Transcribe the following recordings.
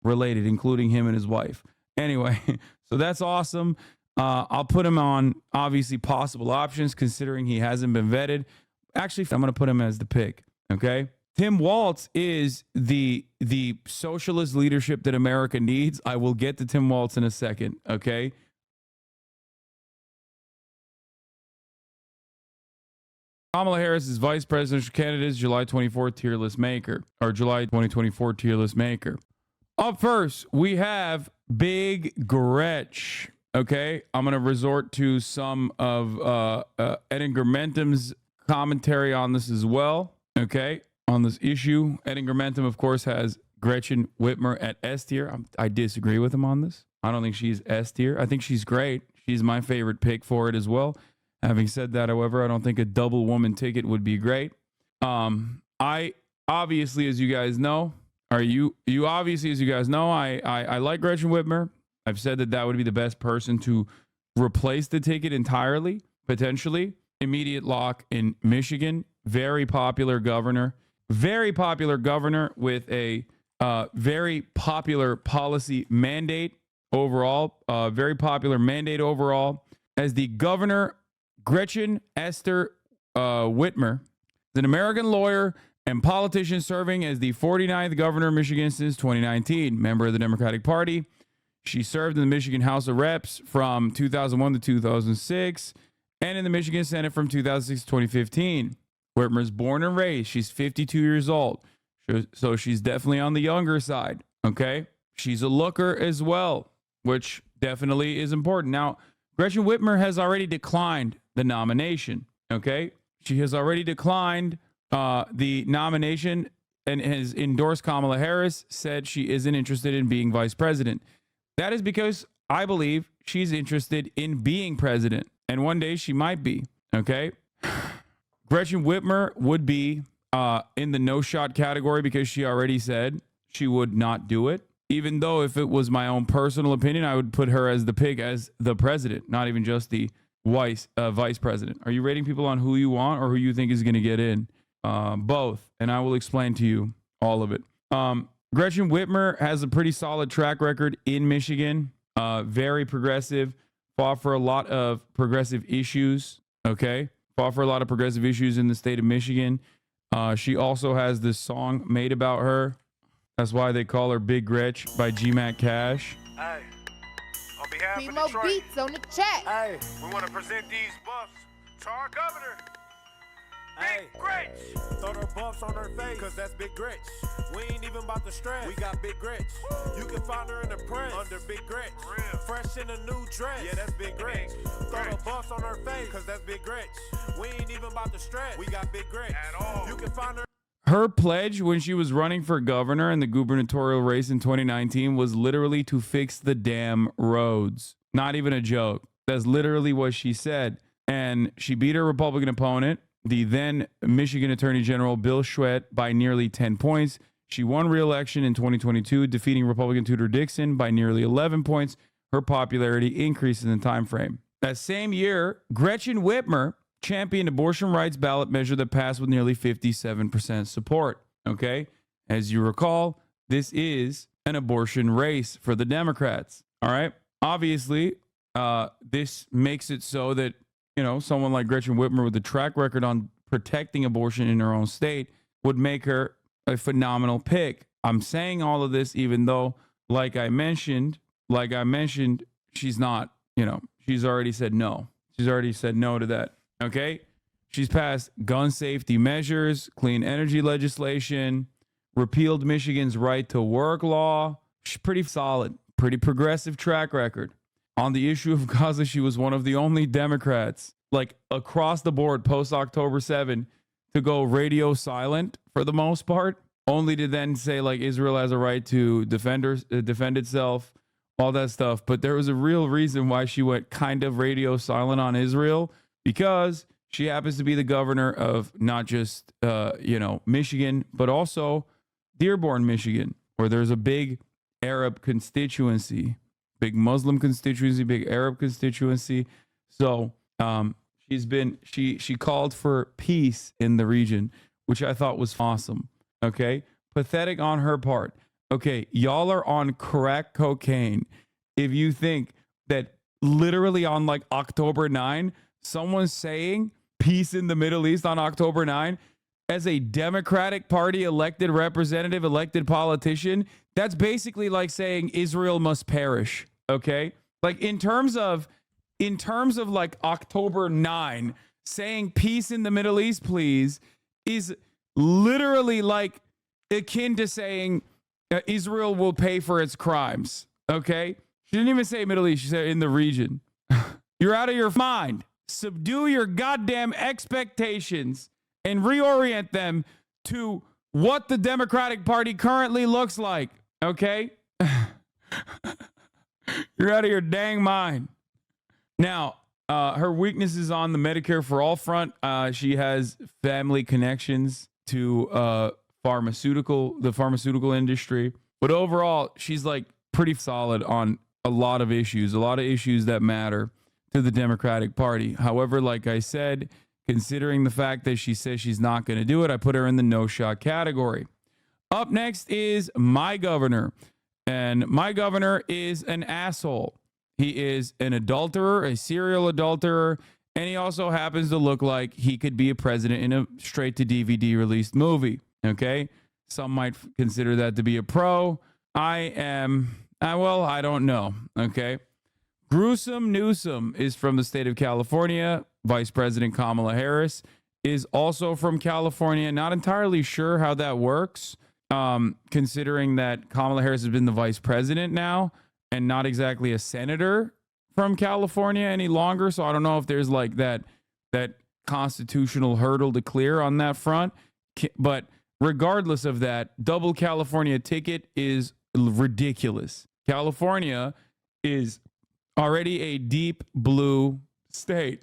related, including him and his wife. Anyway, so that's awesome. I'll put him on obviously possible options considering he hasn't been vetted. Actually, I'm going to put him as the pick. Okay. Tim Walz is the socialist leadership that America needs. I will get to Tim Walz in a second. Okay. Kamala Harris is vice presidential candidate, July 24th tier list maker, or July 2024 tier list maker. Up first, we have Big Gretch. Okay, I'm going to resort to some of Edgar Mentum's commentary on this as well. Okay, on this issue. Edgar Mentum, of course, has Gretchen Whitmer at S tier. I disagree with him on this. I don't think she's S tier. I think she's great. She's my favorite pick for it as well. Having said that, however, I don't think a double woman ticket would be great. I obviously, as you guys know, I like Gretchen Whitmer. I've said that would be the best person to replace the ticket entirely, potentially. Immediate lock in Michigan. Very popular governor with a very popular policy mandate overall. Very popular mandate overall. As the governor, Gretchen Esther Whitmer is an American lawyer and politician serving as the 49th governor of Michigan since 2019, member of the Democratic Party. She served in the Michigan House of Reps from 2001 to 2006 and in the Michigan Senate from 2006 to 2015. Whitmer is born and raised. She's 52 years old, so she's definitely on the younger side, okay? She's a looker as well, which definitely is important. Now, Gretchen Whitmer has already declined the nomination, okay? She has already declined the nomination and has endorsed Kamala Harris, said she isn't interested in being vice president. That is because I believe she's interested in being president, and one day she might be, okay? Gretchen Whitmer would be in the no-shot category because she already said she would not do it. Even though if it was my own personal opinion, I would put her as the pick as the president, not even just the vice president. Are you rating people on who you want or who you think is going to get in? Both. And I will explain to you all of it. Gretchen Whitmer has a pretty solid track record in Michigan. Very progressive. Fought for a lot of progressive issues. Okay. Fought for a lot of progressive issues in the state of Michigan. She also has this song made about her. That's why they call her Big Gretch by G-Mac Cash. Hey, on behalf Primo of Detroit, beats on the check. hey, we want to present these buffs to our governor, Big Gretch. Throw her buffs on her face, cause that's Big Gretch. We ain't even about to stress, we got Big Gretch. You can find her in the press, under Big Gretch. Real. Fresh in a new dress, yeah, that's Big Gretch. Throw her buffs on her face, cause that's Big Gretch. We ain't even about to stress, we got Big Gretch. At all. You can find her. Her pledge when she was running for governor in the gubernatorial race in 2019 was literally to fix the damn roads. Not even a joke. That's literally what she said. And she beat her Republican opponent, the then Michigan Attorney General Bill Schwett, by nearly 10 points. She won re-election in 2022, defeating Republican Tudor Dixon by nearly 11 points. Her popularity increased in the time frame. That same year, Gretchen Whitmer championed abortion rights ballot measure that passed with nearly 57% support. Okay? As you recall, this is an abortion race for the Democrats. All right? Obviously, this makes it so that, you know, someone like Gretchen Whitmer with a track record on protecting abortion in her own state would make her a phenomenal pick. I'm saying all of this even though, like I mentioned, she's not, you know, she's already said no. She's already said no to that. Okay? She's passed gun safety measures, clean energy legislation, repealed Michigan's right to work law. She's pretty solid, pretty progressive track record. On the issue of Gaza, she was one of the only Democrats, like across the board post October 7, to go radio silent for the most part, only to then say like Israel has a right to defend itself, all that stuff. But there was a real reason why she went kind of radio silent on Israel, because she happens to be the governor of not just, Michigan, but also Dearborn, Michigan, where there's a big Arab constituency, big Muslim constituency, big Arab constituency. So she called for peace in the region, which I thought was awesome. Okay. Pathetic on her part. Okay, y'all are on crack cocaine if you think that literally on like October 9, someone's saying peace in the Middle East on October 9 as a Democratic Party elected representative, elected politician. That's basically like saying Israel must perish. Okay, like in terms of like October 9, saying peace in the Middle East, please, is literally like akin to saying Israel will pay for its crimes. Okay, she didn't even say Middle East. She said in the region. You're out of your mind. Subdue your goddamn expectations and reorient them to what the Democratic Party currently looks like. Okay? You're out of your dang mind. Now, her weakness is on the Medicare for All front. She has family connections to the pharmaceutical industry. But overall, she's like pretty solid on a lot of issues that matter to the Democratic Party. However, like I said, considering the fact that she says she's not going to do it, I put her in the no shot category. Up next is my governor. And my governor is an asshole. He is an adulterer, a serial adulterer, and he also happens to look like he could be a president in a straight to DVD released movie. Okay? Some might consider that to be a pro. I don't know. Okay? Gruesome Newsom is from the state of California. Vice President Kamala Harris is also from California. Not entirely sure how that works, considering that Kamala Harris has been the vice president now and not exactly a senator from California any longer. So I don't know if there's like that constitutional hurdle to clear on that front. But regardless of that, double California ticket is ridiculous. California is already a deep blue state.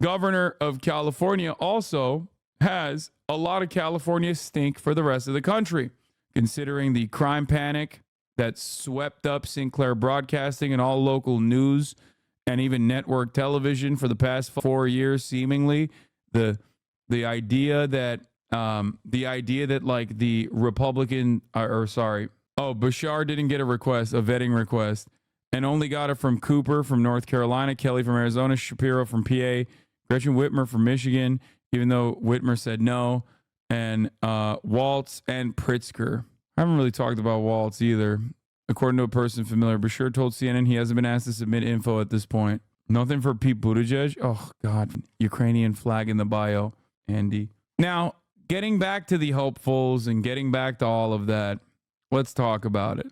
Governor of California also has a lot of California stink for the rest of the country, considering the crime panic that swept up Sinclair Broadcasting and all local news and even network television for the past 4 years. Seemingly, the idea that like the Republican Bashar didn't get a vetting request, and only got it from Cooper from North Carolina, Kelly from Arizona, Shapiro from PA, Gretchen Whitmer from Michigan, even though Whitmer said no, and Waltz and Pritzker. I haven't really talked about Waltz either. According to a person familiar, Bashir told CNN he hasn't been asked to submit info at this point. Nothing for Pete Buttigieg? Oh, God. Ukrainian flag in the bio, Andy. Now, getting back to the hopefuls and getting back to all of that, let's talk about it.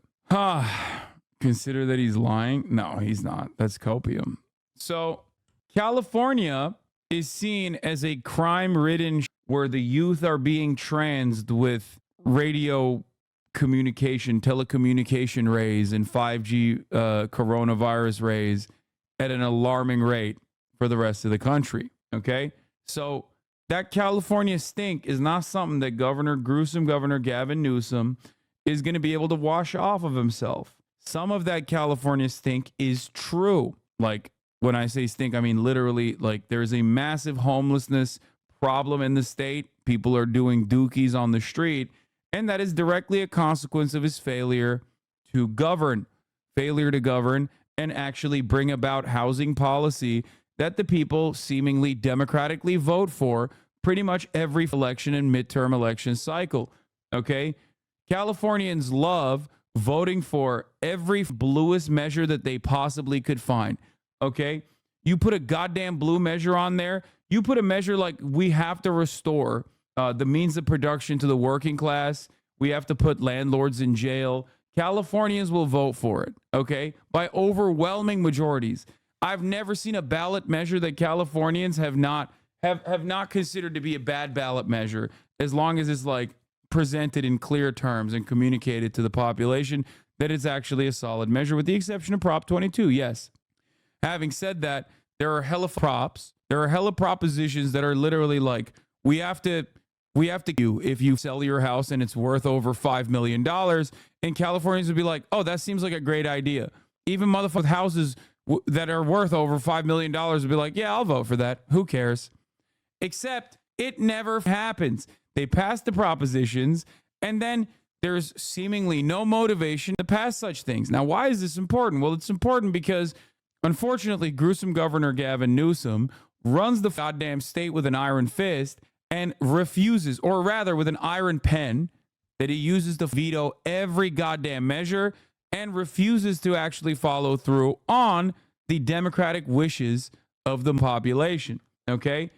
Consider that he's lying? No, he's not. That's copium. So, California is seen as a crime-ridden where the youth are being transed with radio communication, telecommunication rays, and 5G coronavirus rays at an alarming rate for the rest of the country. Okay? So, that California stink is not something that Governor Gavin Newsom is going to be able to wash off of himself. Some of that California stink is true. Like, when I say stink, I mean literally, like, there's a massive homelessness problem in the state. People are doing dookies on the street, and that is directly a consequence of his failure to govern and actually bring about housing policy that the people seemingly democratically vote for pretty much every election and midterm election cycle. Okay? Californians love voting for every bluest measure that they possibly could find. Okay? You put a goddamn blue measure on there. You put a measure like we have to restore the means of production to the working class. We have to put landlords in jail. Californians will vote for it, okay? By overwhelming majorities. I've never seen a ballot measure that Californians have not considered to be a bad ballot measure, as long as it's like presented in clear terms and communicated to the population that it's actually a solid measure, with the exception of Prop 22, yes. Having said that, there are hella propositions that are literally like, we have to if you sell your house and it's worth over $5 million, and Californians would be like, oh, that seems like a great idea. Even motherfucking houses that are worth over $5 million would be like, yeah, I'll vote for that. Who cares? Except it never happens. They pass the propositions, and then there's seemingly no motivation to pass such things. Now, why is this important? Well, it's important because, unfortunately, gruesome Governor Gavin Newsom runs the goddamn state with an iron fist and refuses, or rather with an iron pen that he uses to veto every goddamn measure and refuses to actually follow through on the democratic wishes of the population. Okay?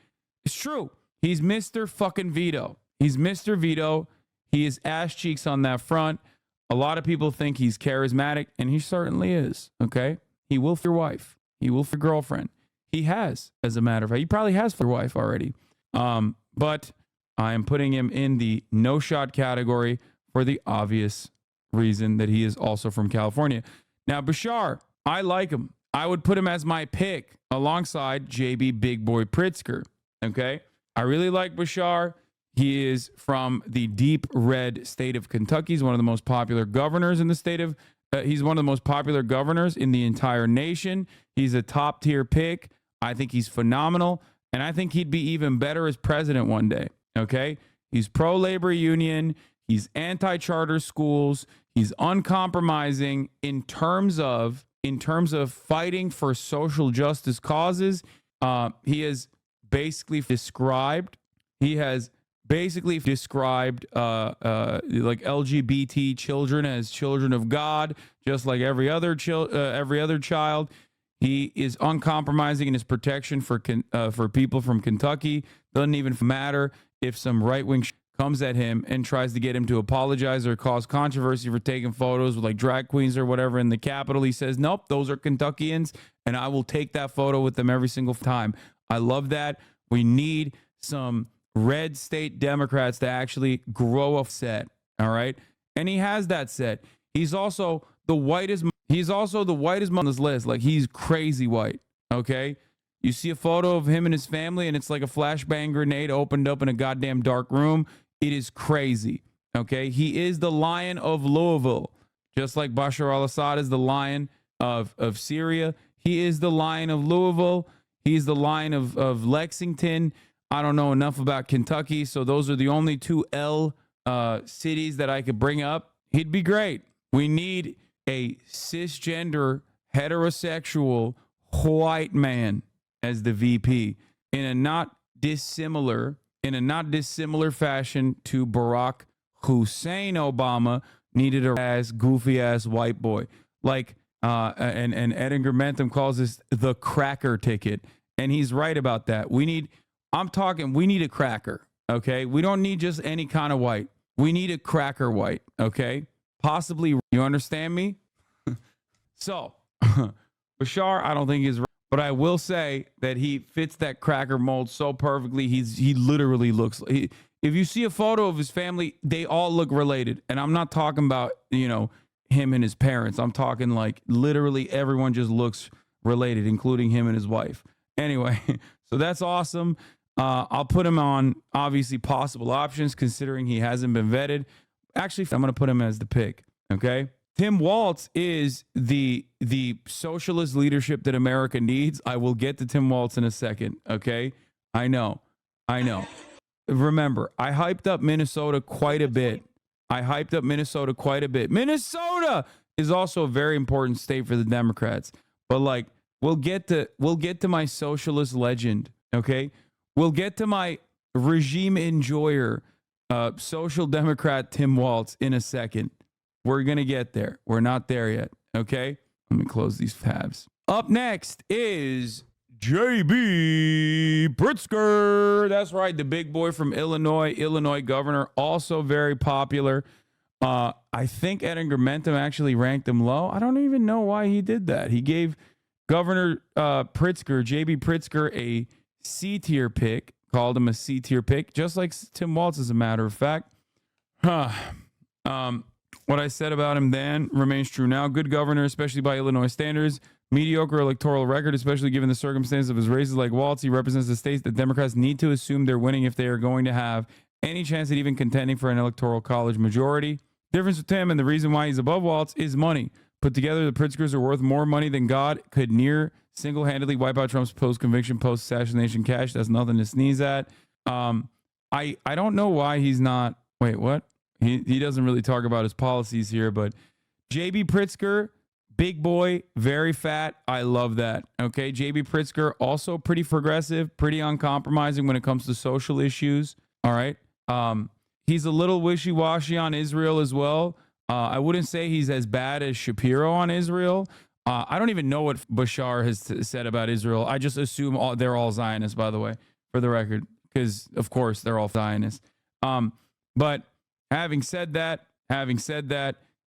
It's true. He's Mr. fucking Veto. He's Mr. Veto. He is ass cheeks on that front. A lot of people think he's charismatic, and he certainly is. Okay? He will for your wife. He will for your girlfriend. He has, as a matter of fact. He probably has for your wife already. But I am putting him in the no shot category for the obvious reason that he is also from California. Now, Bashar, I like him. I would put him as my pick alongside JB Big Boy Pritzker. Okay? I really like Bashar. He is from the deep red state of Kentucky. He's one of the most popular governors in the state of, he's one of the most popular governors in the entire nation. He's a top tier pick. I think he's phenomenal. And I think he'd be even better as president one day. Okay? He's pro labor union. He's anti charter schools. He's uncompromising in terms of fighting for social justice causes. He has basically described like LGBT children as children of God, just like every other child. He is uncompromising in his protection for people from Kentucky. Doesn't even matter if some right-wing comes at him and tries to get him to apologize or cause controversy for taking photos with like drag queens or whatever in the Capitol. He says, nope, those are Kentuckians, and I will take that photo with them every single time. I love that. We need some red state Democrats to actually grow a set. All right. And he has that set. He's also the whitest on this list. Like, he's crazy white. Okay. You see a photo of him and his family, and it's like a flashbang grenade opened up in a goddamn dark room. It is crazy. Okay. He is the Lion of Louisville, just like Bashar al-Assad is the Lion of Syria. He is the Lion of Louisville. He's the Lion of Lexington. I don't know enough about Kentucky, so those are the only two L cities that I could bring up. He'd be great. We need a cisgender, heterosexual, white man as the VP in a not dissimilar fashion to Barack Hussein Obama needed a goofy ass white boy. Like and Edgar Bentham calls this the cracker ticket, and he's right about that. We need a cracker, okay? We don't need just any kind of white. We need a cracker white, okay? Possibly, you understand me? So, Bashar, I don't think is right, but I will say that he fits that cracker mold so perfectly. He literally looks, if you see a photo of his family, they all look related. And I'm not talking about, him and his parents. I'm talking like literally everyone just looks related, including him and his wife. Anyway, so that's awesome. I'll put him on, obviously, possible options, considering he hasn't been vetted. Actually, I'm going to put him as the pick, okay? Tim Walz is the socialist leadership that America needs. I will get to Tim Walz in a second, okay? I know. Remember, I hyped up Minnesota quite a bit. Minnesota is also a very important state for the Democrats. But like, we'll get to my socialist legend, okay? We'll get to my regime enjoyer, social democrat Tim Walz in a second. We're going to get there. We're not there yet, okay? Let me close these tabs. Up next is JB Pritzker. That's right, the big boy from Illinois governor, also very popular. I think Edgar Bentham actually ranked him low. I don't even know why he did that. He gave Governor Pritzker, JB Pritzker, a C-tier pick, called him a C-tier pick, just like Tim Walz, as a matter of fact. What I said about him then remains true now. Good governor, especially by Illinois standards. Mediocre electoral record, especially given the circumstances of his races. Like Walz, he represents the states that Democrats need to assume they're winning if they are going to have any chance at even contending for an electoral college majority. Difference with Tim, and the reason why he's above Walz, is money. Put together, the Pritzkers are worth more money than God could near single-handedly wipe out Trump's post-conviction, post-assassination cash. That's nothing to sneeze at. I don't know why he's not. Wait, what? He doesn't really talk about his policies here, but JB Pritzker, big boy, very fat. I love that. Okay, JB Pritzker, also pretty progressive, pretty uncompromising when it comes to social issues. All right. He's a little wishy-washy on Israel as well. I wouldn't say he's as bad as Shapiro on Israel. I don't even know what Bashar has said about Israel. I just assume they're all Zionists, by the way, for the record, because, of course, they're all Zionists. But having said that,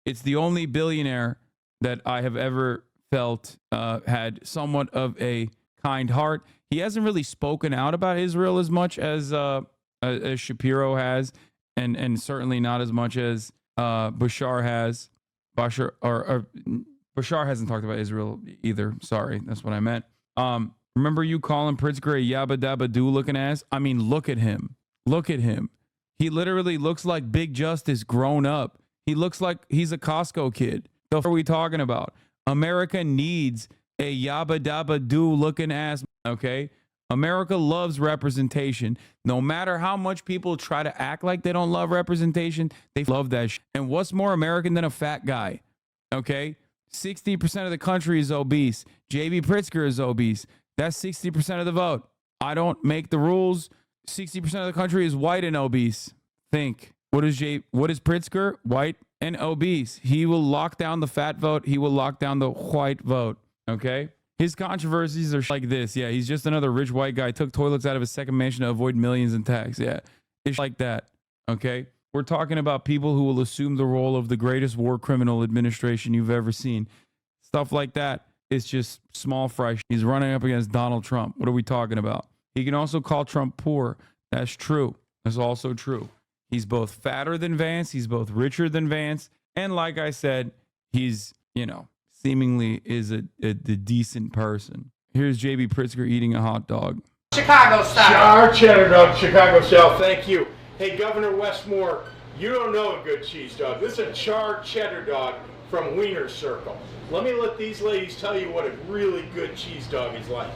it's the only billionaire that I have ever felt had somewhat of a kind heart. He hasn't really spoken out about Israel as much as Shapiro has, and certainly not as much as Bashar has. Bashar hasn't talked about Israel either. Sorry, that's what I meant. Remember you calling Pritzker a yabba dabba doo looking ass? I mean, look at him. Look at him. He literally looks like Big Justice grown up. He looks like he's a Costco kid. The fuck are we talking about? America needs a yabba dabba doo looking ass. Okay. America loves representation. No matter how much people try to act like they don't love representation, they love that shit. And what's more American than a fat guy? Okay. 60% of the country is obese. JB Pritzker is obese. That's 60% of the vote. I don't make the rules. 60% of the country is white and obese. Think. What is Pritzker? White and obese. He will lock down the fat vote. He will lock down the white vote. Okay? His controversies are like this. Yeah, he's just another rich white guy. Took toilets out of his second mansion to avoid millions in tax. Yeah, it's like that. Okay? We're talking about people who will assume the role of the greatest war criminal administration you've ever seen. Stuff like that. It's just small fry. He's running up against Donald Trump. What are we talking about? He can also call Trump poor. That's true. That's also true. He's both fatter than Vance. He's both richer than Vance. And like I said, he's, seemingly is a decent person. Here's JB Pritzker eating a hot dog. Chicago style. Our cheddar dog, Chicago style. Thank you. Hey, Governor Westmore, you don't know a good cheese dog. This is a charred cheddar dog from Wiener Circle. Let me let these ladies tell you what a really good cheese dog is like.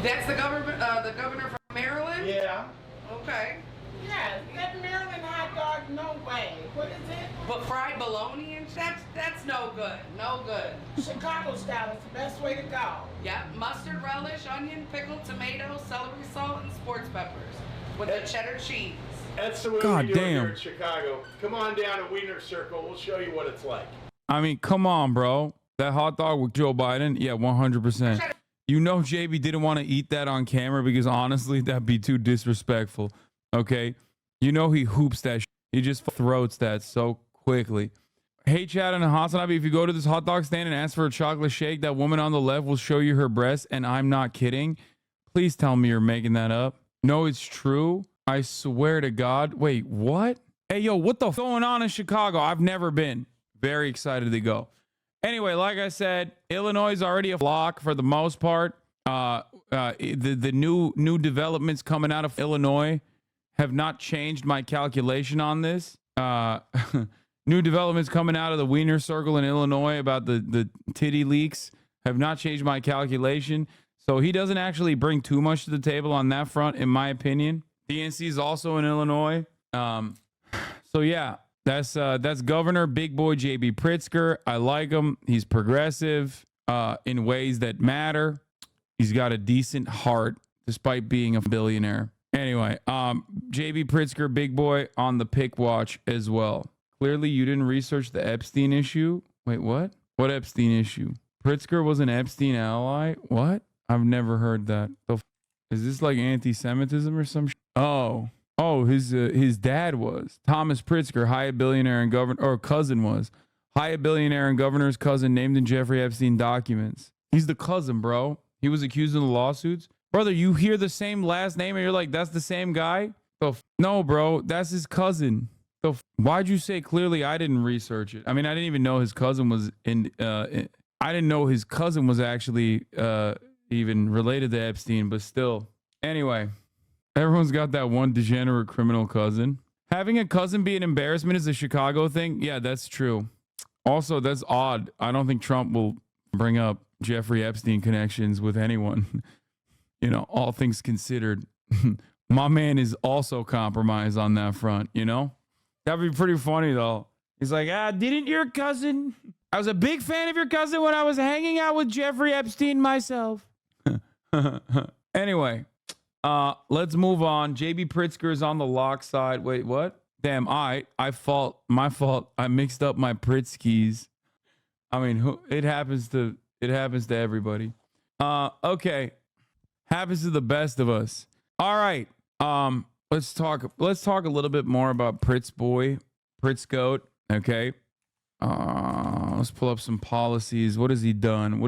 That's the governor from Maryland? Yeah. Okay. Yeah, that Maryland hot dog, no way. What is it? But fried bologna and that's no good. No good. Chicago style is the best way to go. Yep, mustard relish, onion, pickle, tomato, celery salt, and sports peppers with the cheddar cheese. That's the way God we do it damn. here in Chicago. Come on down to Wiener Circle. We'll show you what it's like. I mean, come on, bro. That hot dog with Joe Biden? Yeah, 100%. You know JB didn't want to eat that on camera because honestly, that'd be too disrespectful. Okay? You know he hoops that shit. He just throats that so quickly. Hey, Chad and HasanAbi, if you go to this hot dog stand and ask for a chocolate shake, that woman on the left will show you her breasts, and I'm not kidding. Please tell me you're making that up. No, it's true. I swear to God. Wait, what? Hey, yo, what the f going on in Chicago? I've never been. Very excited to go. Anyway, like I said, Illinois is already a lock for the most part. The new developments coming out of Illinois have not changed my calculation on this. New developments coming out of the Wiener Circle in Illinois about the titty leaks have not changed my calculation. So he doesn't actually bring too much to the table on that front, in my opinion. DNC is also in Illinois. So yeah, that's Governor Big Boy JB Pritzker. I like him. He's progressive in ways that matter. He's got a decent heart despite being a billionaire. Anyway, JB Pritzker, big boy on the pick watch as well. Clearly, you didn't research the Epstein issue. Wait, what? What Epstein issue? Pritzker was an Epstein ally? What? I've never heard that. Is this like anti-Semitism or some shit? Oh, his dad was Thomas Pritzker, Hyatt billionaire and governor, or cousin was Hyatt billionaire and governor's cousin named in Jeffrey Epstein documents. He's the cousin, bro. He was accused in the lawsuits. Brother, you hear the same last name and you're like, that's the same guy? No, bro, that's his cousin. Why'd you say clearly I didn't research it? I mean, I didn't even know his cousin was I didn't know his cousin was actually even related to Epstein, but still. Anyway, everyone's got that one degenerate criminal cousin. Having a cousin be an embarrassment is a Chicago thing. Yeah, that's true. Also, that's odd. I don't think Trump will bring up Jeffrey Epstein connections with anyone. All things considered, my man is also compromised on that front, That'd be pretty funny though. He's like, didn't your cousin? I was a big fan of your cousin when I was hanging out with Jeffrey Epstein myself. Anyway, let's move on. JB Pritzker is on the lock side. Wait, what? Damn, my fault. I mixed up my Pritzkis. I mean, it happens to everybody. Okay. Happens to the best of us. All right. Let's talk a little bit more about Pritz Goat. Okay. Let's pull up some policies. What has he done?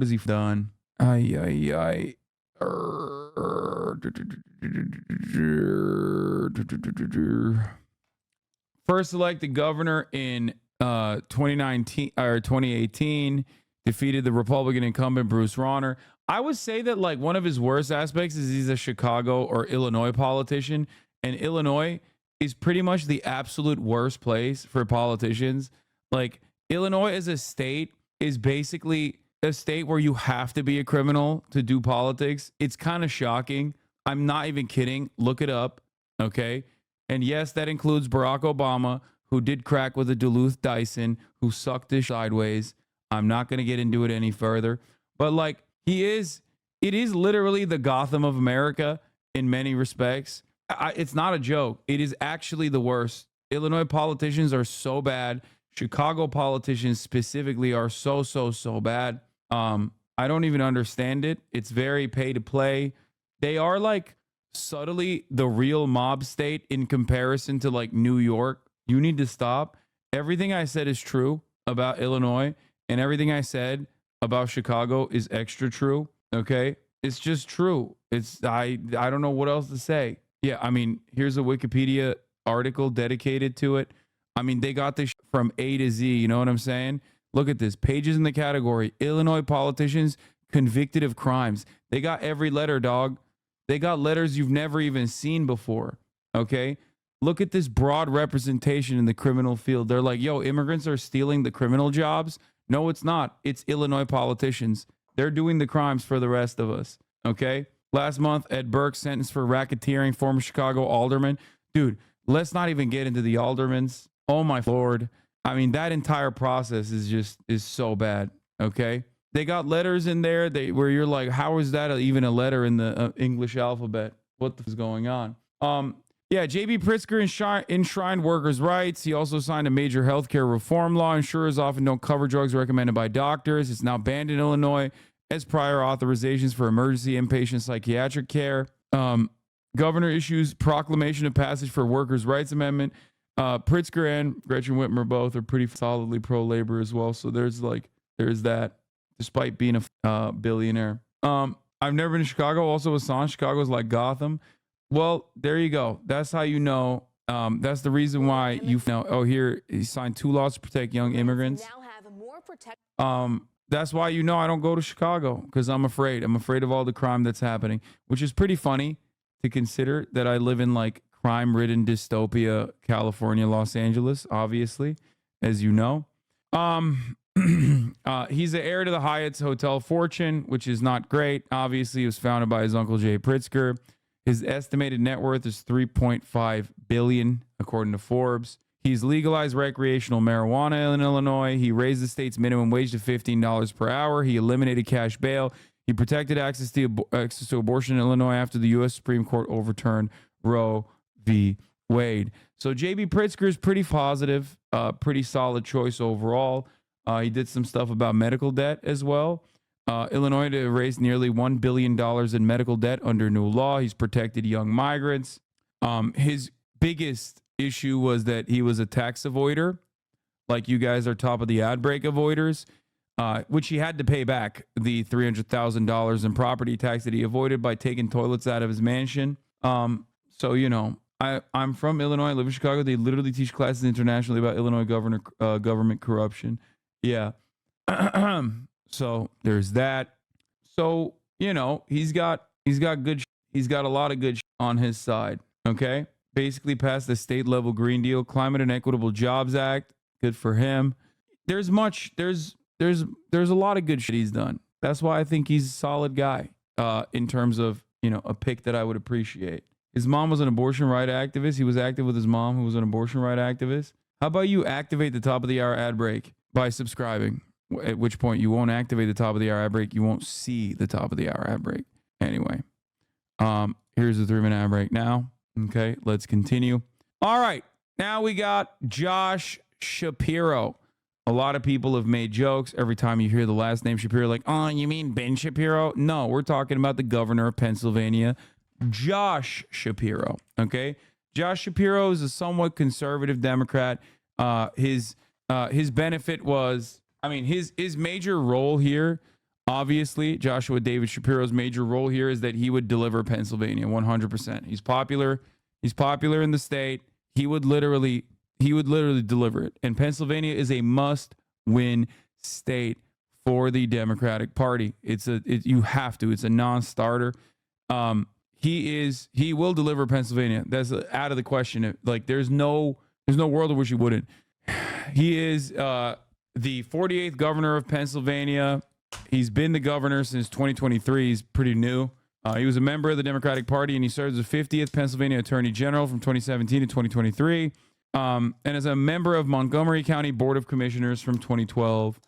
First elected governor in 2019 or 2018, defeated the Republican incumbent Bruce Rauner. I would say that like one of his worst aspects is he's a Chicago or Illinois politician, and Illinois is pretty much the absolute worst place for politicians. Like Illinois as a state is basically a state where you have to be a criminal to do politics. It's kind of shocking. I'm not even kidding. Look it up. Okay. And yes, that includes Barack Obama, who did crack with a Duluth Dyson, who sucked his sideways. I'm not going to get into it any further. But like it is literally the Gotham of America in many respects. It's not a joke. It is actually the worst. Illinois politicians are so bad. Chicago politicians specifically are so bad. I don't even understand it. It's very pay to play. They are like subtly the real mob state in comparison to like New York. You need to stop. Everything I said is true about Illinois, and everything I said about Chicago is extra true. Okay. It's just true. I don't know what else to say. Yeah. I mean, here's a Wikipedia article dedicated to it. I mean, they got this from A to Z. You know what I'm saying? Look at this. Pages in the category. Illinois politicians convicted of crimes. They got every letter, dog. They got letters you've never even seen before. Okay? Look at this broad representation in the criminal field. They're like, yo, immigrants are stealing the criminal jobs. No, it's not. It's Illinois politicians. They're doing the crimes for the rest of us. Okay? Last month, Ed Burke sentenced for racketeering, former Chicago alderman. Dude, let's not even get into the aldermans. Oh my Lord. I mean, that entire process is so bad. Okay. They got letters in there where you're like, how is that even a letter in the English alphabet? What is going on? Yeah. JB Pritzker enshrined workers' rights. He also signed a major healthcare reform law. Insurers often don't cover drugs recommended by doctors. It's now banned in Illinois as prior authorizations for emergency inpatient psychiatric care. Governor issues proclamation of passage for workers' rights amendment. Pritzker and Gretchen Whitmer both are pretty solidly pro-labor as well. So there's that, despite being a billionaire. I've never been to Chicago. Also, Hasan, Chicago's like Gotham. Well, there you go. That's how you know. That's the reason why you know. Oh, here he signed 2 laws to protect young immigrants. That's why you know I don't go to Chicago, because I'm afraid. I'm afraid of all the crime that's happening, which is pretty funny to consider that I live in like crime-ridden dystopia, California, Los Angeles, obviously, as you know. He's the heir to the Hyatt's hotel fortune, which is not great. Obviously, it was founded by his uncle Jay Pritzker. His estimated net worth is $3.5 billion, according to Forbes. He's legalized recreational marijuana in Illinois. He raised the state's minimum wage to $15 per hour. He eliminated cash bail. He protected access to abortion in Illinois after the U.S. Supreme Court overturned Roe v. Wade. So JB Pritzker is pretty positive, pretty solid choice overall. He did some stuff about medical debt as well. Illinois raised nearly $1 billion in medical debt under new law. He's protected young migrants. His biggest issue was that he was a tax avoider. Like you guys are top of the ad break avoiders, which he had to pay back the $300,000 in property tax that he avoided by taking toilets out of his mansion. So, you know, I'm from Illinois. I live in Chicago. They literally teach classes internationally about Illinois government corruption. Yeah. So there's that. So, you know, he's got a lot of good on his side. Okay. Basically passed the state level Green Deal, Climate and Equitable Jobs Act. Good for him. There's a lot of good shit he's done. That's why I think he's a solid guy, in terms of, you know, a pick that I would appreciate. His mom was an abortion right activist. He was active with his mom, who was an abortion right activist. How about you activate the top of the hour ad break by subscribing? At which point you won't activate the top of the hour ad break. You won't see the top of the hour ad break. Anyway, here's the 3-minute ad break now. Okay, let's continue. All right, now we got Josh Shapiro. A lot of people have made jokes every time you hear the last name Shapiro, like, oh, you mean Ben Shapiro? No, we're talking about the governor of Pennsylvania, Josh Shapiro. Okay, Josh Shapiro is a somewhat conservative Democrat. His benefit was, I mean, his major role here, obviously, Joshua David Shapiro's major role here is that he would deliver Pennsylvania 100%. He's popular. He's popular in the state. He would literally deliver it. And Pennsylvania is a must-win state for the Democratic Party. You have to. It's a non-starter. He will deliver Pennsylvania. That's out of the question. Like there's no world in which he wouldn't. He is the 48th governor of Pennsylvania. He's been the governor since 2023. He's pretty new. He was a member of the Democratic Party, and he served as the 50th Pennsylvania Attorney General from 2017 to 2023, and as a member of Montgomery County Board of Commissioners from 2012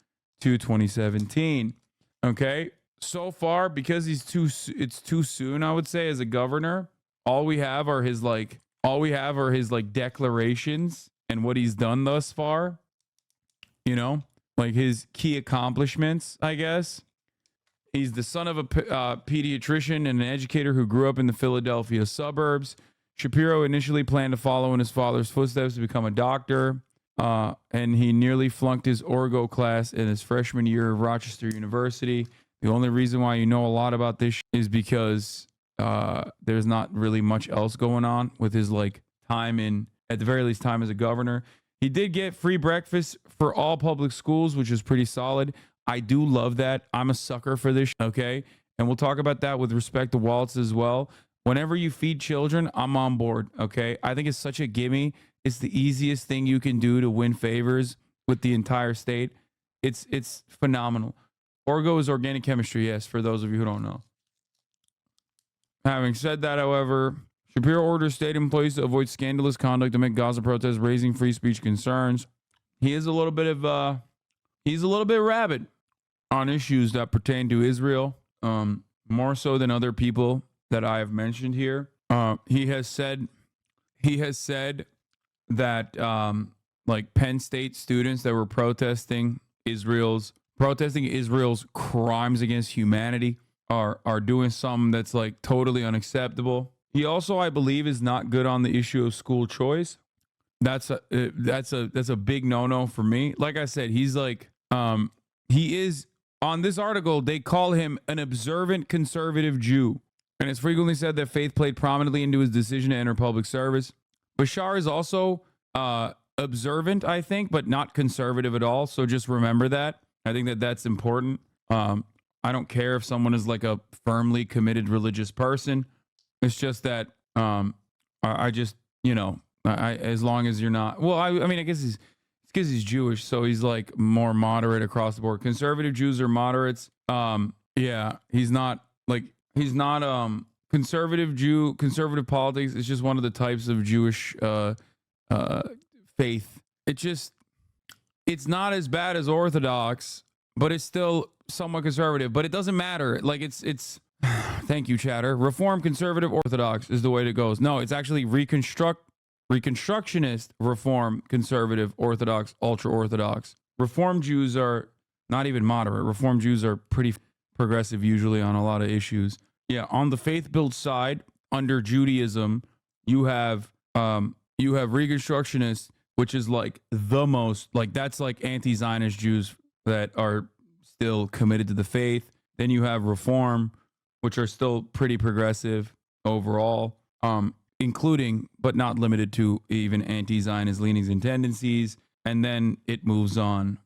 to 2017. Okay, so far, because it's too soon, I would say, as a governor. All we have are his declarations and what he's done thus far. You know, like his key accomplishments, I guess. He's the son of a pediatrician and an educator who grew up in the Philadelphia suburbs. Shapiro initially planned to follow in his father's footsteps to become a doctor, and he nearly flunked his orgo class in his freshman year of Rochester University. The only reason why you know a lot about this is because there's not really much else going on with his time in, at the very least, time as a governor. He did get free breakfast for all public schools, which is pretty solid. I do love that. I'm a sucker for this, okay? And we'll talk about that with respect to wallets as well. Whenever you feed children, I'm on board, okay? I think it's such a gimme. It's the easiest thing you can do to win favors with the entire state. It's phenomenal. Orgo is organic chemistry, yes, for those of you who don't know. Having said that, however, Shapiro orders state employees to avoid scandalous conduct amid Gaza protests, raising free speech concerns. He is a little bit rabid on issues that pertain to Israel, more so than other people that I have mentioned here. He has said that Penn State students that were protesting Israel's crimes against humanity are doing something that's totally unacceptable. He also, I believe, is not good on the issue of school choice. That's a big no-no for me. Like I said, he's he is, on this article, they call him an observant conservative Jew. And it's frequently said that faith played prominently into his decision to enter public service. Bashar is also observant, I think, but not conservative at all. So just remember that. I think that that's important. I don't care if someone is a firmly committed religious person. It's just that I just, as long as you're not, well, I mean, I guess it's because he's Jewish, so he's more moderate across the board. Conservative Jews are moderates. Yeah, he's not conservative politics is just one of the types of Jewish faith. It's not as bad as Orthodox, but it's still somewhat conservative. But it doesn't matter. It's thank you, chatter. Reform, conservative, Orthodox is the way it goes. No, it's actually Reconstructionist, Reform, conservative, Orthodox, ultra-Orthodox. Reform Jews are not even moderate. Reform Jews are pretty progressive usually on a lot of issues. Yeah, on the faith-built side, under Judaism, you have Reconstructionists, which is the most, that's anti-Zionist Jews that are still committed to the faith. Then you have Reform, which are still pretty progressive overall, including, but not limited to, even anti-Zionist leanings and tendencies. And then it moves on.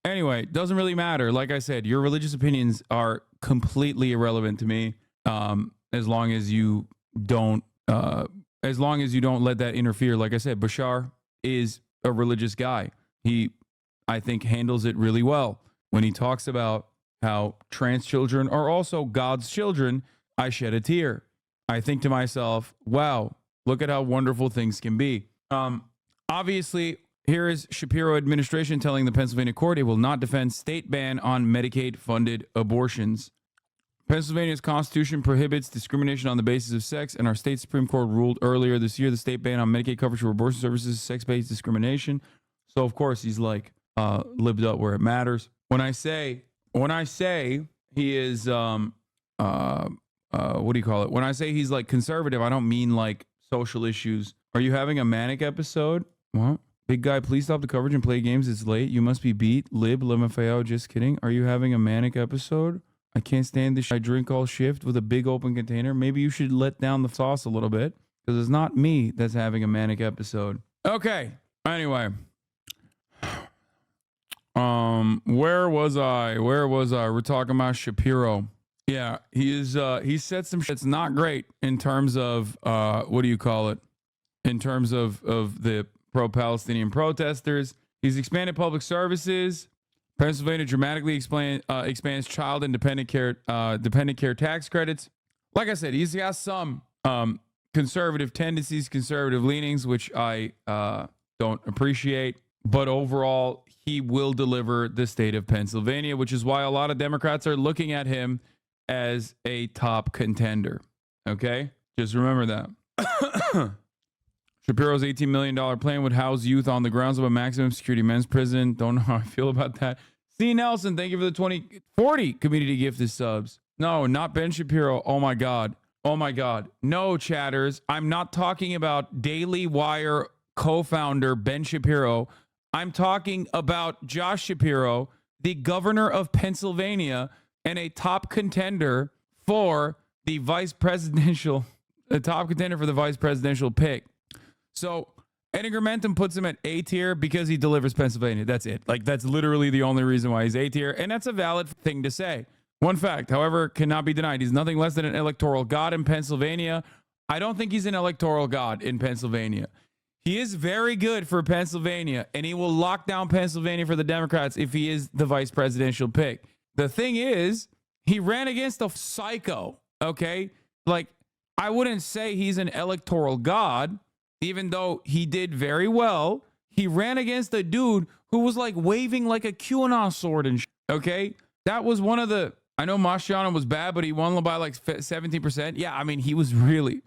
Anyway, doesn't really matter. Like I said, your religious opinions are completely irrelevant to me, as long as you don't let that interfere. Like I said, Bashar is a religious guy. He, I think, handles it really well. When he talks about how trans children are also God's children, I shed a tear. I think to myself, wow, look at how wonderful things can be. Obviously, here is Shapiro administration telling the Pennsylvania court it will not defend state ban on Medicaid-funded abortions. Pennsylvania's constitution prohibits discrimination on the basis of sex, and our state Supreme Court ruled earlier this year the state ban on Medicaid coverage for abortion services is sex-based discrimination. So, of course, he's like lived up where it matters. When I say he is, what do you call it? When I say he's like conservative, I don't mean like social issues. Are you having a manic episode? What? Big guy, please stop the coverage and play games. It's late. You must be beat. LMFAO, just kidding. Are you having a manic episode? I can't stand this. I drink all shift with a big open container. Maybe you should let down the sauce a little bit because it's not me that's having a manic episode. Okay. Anyway. Where was I? We're talking about Shapiro. Yeah, he said some shit that's not great in terms of, what do you call it? In terms of the pro-Palestinian protesters. He's expanded public services. Pennsylvania dramatically expands child and dependent care tax credits. Like I said, he's got some conservative tendencies, conservative leanings, which I don't appreciate. But overall, he will deliver the state of Pennsylvania, which is why a lot of Democrats are looking at him as a top contender. Okay? Just remember that. Shapiro's $18 million plan would house youth on the grounds of a maximum security men's prison. Don't know how I feel about that. C. Nelson, thank you for the 2040 community gifted subs. No, not Ben Shapiro. Oh my God. Oh my God. No, chatters. I'm not talking about Daily Wire co-founder Ben Shapiro. I'm talking about Josh Shapiro, the governor of Pennsylvania and a top contender for the vice presidential pick. So Edgar puts him at A tier because he delivers Pennsylvania. That's it. Like, that's literally the only reason why he's A tier. And that's a valid thing to say. One fact, however, cannot be denied. He's nothing less than an electoral god in Pennsylvania. I don't think he's an electoral god in Pennsylvania. He is very good for Pennsylvania, and he will lock down Pennsylvania for the Democrats if he is the vice presidential pick. The thing is, he ran against a psycho, okay? Like, I wouldn't say he's an electoral god, even though he did very well. He ran against a dude who was like waving like a QAnon sword and shit, okay? That was one of the, I know Mastriano was bad, but he won by like 17%. Yeah, I mean, he was really,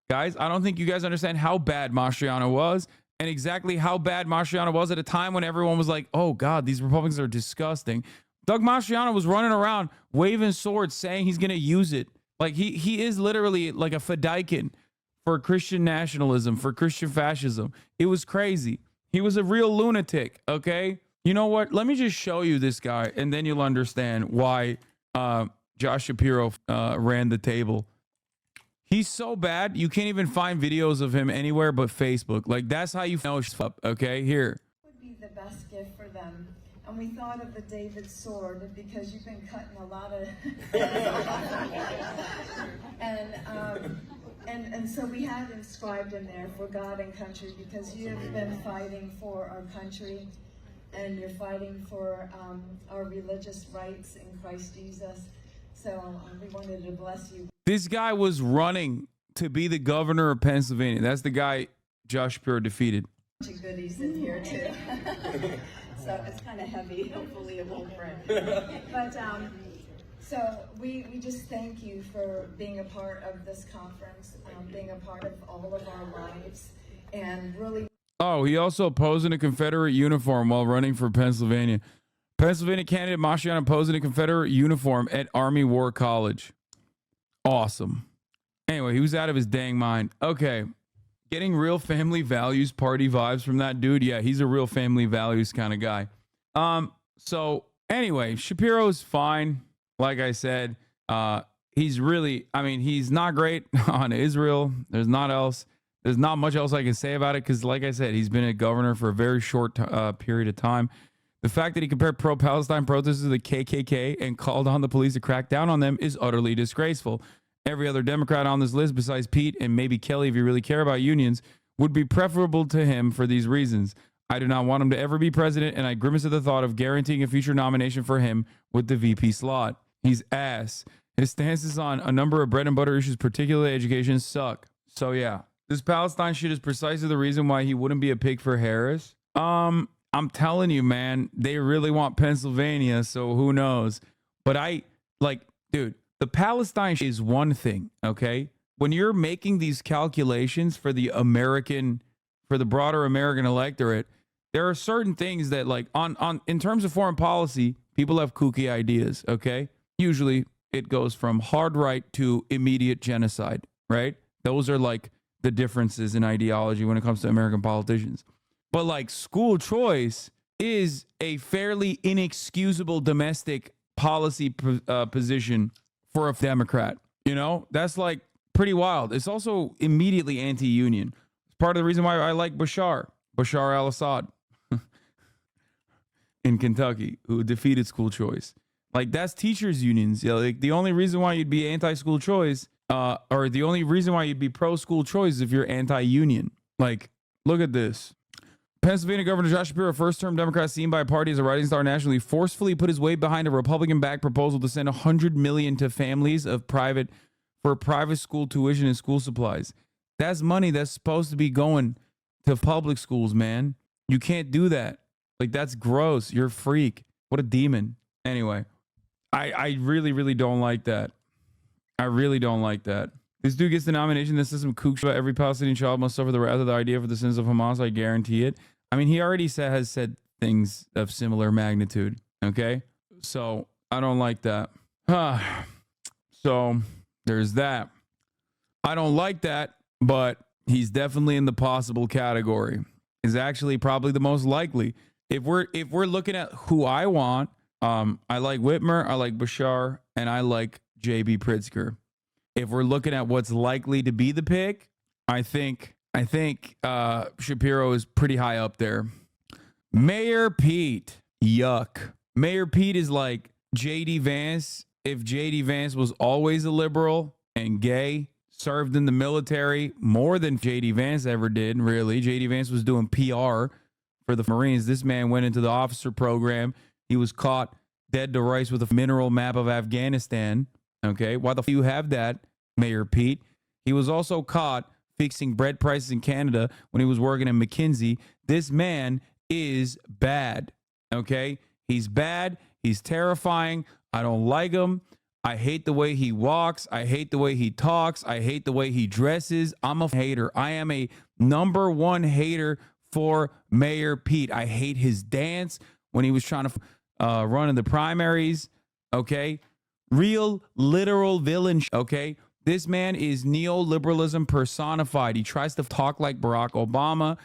guys, I don't think you guys understand how bad Mastriano was and exactly how bad Mastriano was at a time when everyone was like, oh God, these Republicans are disgusting. Doug Mastriano was running around waving swords saying he's going to use it. Like he is literally like a fedaykin for Christian nationalism, for Christian fascism. It was crazy. He was a real lunatic, okay? You know what? Let me just show you this guy, and then you'll understand why Josh Shapiro ran the table. He's so bad, you can't even find videos of him anywhere but Facebook. Like, that's how you know he's up, okay? Here. Would be the best gift for them. And we thought of the David sword because you've been cutting a lot of... And so we had inscribed in there for God and country because you have been fighting for our country and you're fighting for our religious rights in Christ Jesus. So we wanted to bless you. This guy was running to be the governor of Pennsylvania. That's the guy Josh Shapiro defeated. Bunch of goodies in here too. So it's kind of heavy. Hopefully it won't break. But so we just thank you for being a part of this conference, being a part of all of our lives, and really. Oh, he also posed in a Confederate uniform while running for Pennsylvania. Pennsylvania candidate Mastriano posed in a Confederate uniform at Army War College. Awesome. Anyway, he was out of his dang mind. Okay. Getting real family values party vibes from that dude. Yeah, he's a real family values kind of guy. So anyway, Shapiro's fine. Like I said, he's really, I mean, he's not great on Israel. There's not much else I can say about it because, like I said, he's been a governor for a very short period of time. The fact that he compared pro-Palestine protesters to the KKK and called on the police to crack down on them is utterly disgraceful. Every other Democrat on this list, besides Pete and maybe Kelly, if you really care about unions, would be preferable to him for these reasons. I do not want him to ever be president, and I grimace at the thought of guaranteeing a future nomination for him with the VP slot. He's ass. His stances on a number of bread and butter issues, particularly education, suck. So yeah, This Palestine shit is precisely the reason why he wouldn't be a pick for Harris. I'm telling you, man, they really want Pennsylvania, so who knows? But dude, the Palestine is one thing, okay? When you're making these calculations for the broader American electorate, there are certain things that, like, in terms of foreign policy, people have kooky ideas, okay? Usually it goes from hard right to immediate genocide, right? Those are like the differences in ideology when it comes to American politicians. But like school choice is a fairly inexcusable domestic policy position for a Democrat. You know, that's like pretty wild. It's also immediately anti-union. It's part of the reason why I like Bashar al-Assad in Kentucky, who defeated school choice. Like, that's teachers unions. You know, like, the only reason why you'd be anti-school choice, or the only reason why you'd be pro-school choice is if you're anti-union. Like, look at this. Pennsylvania Governor Josh Shapiro, first-term Democrat seen by a party as a rising star nationally, forcefully put his weight behind a Republican-backed proposal to send $100 million to families for private school tuition and school supplies. That's money that's supposed to be going to public schools, man. You can't do that. Like, that's gross. You're a freak. What a demon. Anyway, I really, really don't like that. I really don't like that. This dude gets the nomination. This is some kook shit. Every Palestinian child must suffer the wrath of the idea for the sins of Hamas. I guarantee it. I mean, he already has said things of similar magnitude. Okay, so I don't like that. So there's that. I don't like that, but he's definitely in the possible category. Is actually probably the most likely. If we're looking at who I want, I like Whitmer, I like Bashar, and I like J.B. Pritzker. If we're looking at what's likely to be the pick, I think Shapiro is pretty high up there. Mayor Pete, yuck. Mayor Pete is like J.D. Vance. If J.D. Vance was always a liberal and gay, served in the military more than J.D. Vance ever did, really. J.D. Vance was doing PR for the Marines. This man went into the officer program. He was caught dead to rights with a mineral map of Afghanistan. Okay, why the f you have that, Mayor Pete? He was also caught fixing bread prices in Canada when he was working at McKinsey. This man is bad. Okay, he's bad. He's terrifying. I don't like him. I hate the way he walks. I hate the way he talks. I hate the way he dresses. I'm a hater. I am a number one hater for Mayor Pete. I hate his dance when he was trying to run in the primaries. Okay. Real literal villain. Okay. This man is neoliberalism personified. He tries to talk like Barack Obama.